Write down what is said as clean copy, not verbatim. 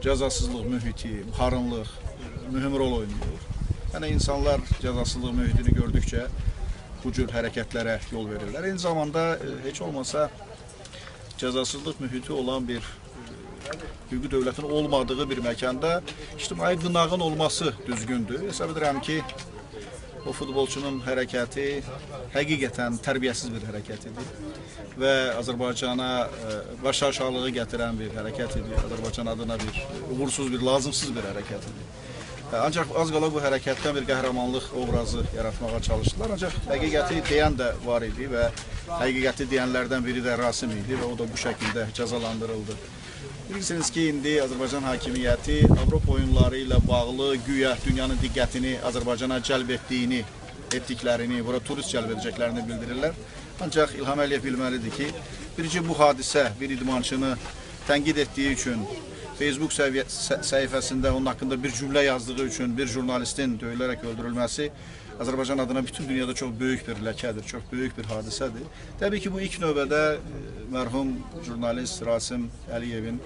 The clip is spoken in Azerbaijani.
cəzasızlıq mühiti, buxarınlıq mühüm rol oynuyor. Yəni insanlar cəzasızlıq mühitini gördükcə bu cür hərəkətlərə yol verirlər. Eyni zamanda heç olmasa cəzasızlıq mühiti olan bir hüquqi dövlətin olmadığı bir məkanda ictimai qınağın olması düzgündür. Hesab edirəm ki, o futbolçunun hərəkəti həqiqətən tərbiyəsiz bir hərəkət idi və Azərbaycana baş aşağılığı gətirən bir hərəkət idi. Azərbaycan adına bir uğursuz, bir lazımsız bir hərəkət idi. Ancaq az qala bu hərəkətdən bir qəhrəmanlıq obrazı yaratmağa çalışdılar. Ancaq həqiqəti deyən də var idi və həqiqəti deyənlərdən biri də Rasim idi və o da bu şəkildə cəzalandırıldı. Bilirsiniz ki, indi Azərbaycan hakimiyyəti Avropa oyunları ilə bağlı güya dünyanın diqqətini Azərbaycana cəlb etdiklərini, bura turist cəlb edəcəklərini bildirirlər. Ancaq İlham Əliyev bilməlidir ki, birinci bu hadisə bir idmançını tənqid etdiyi üçün, Facebook səhifəsində onun haqqında bir cümlə yazdığı üçün bir jurnalistin döyülərək öldürülməsi Azərbaycan adına bütün dünyada çox böyük bir ləkədir, çox böyük bir hadisədir. Təbii ki, bu ilk növbədə mərhum jurnalist Rasim Əliyevin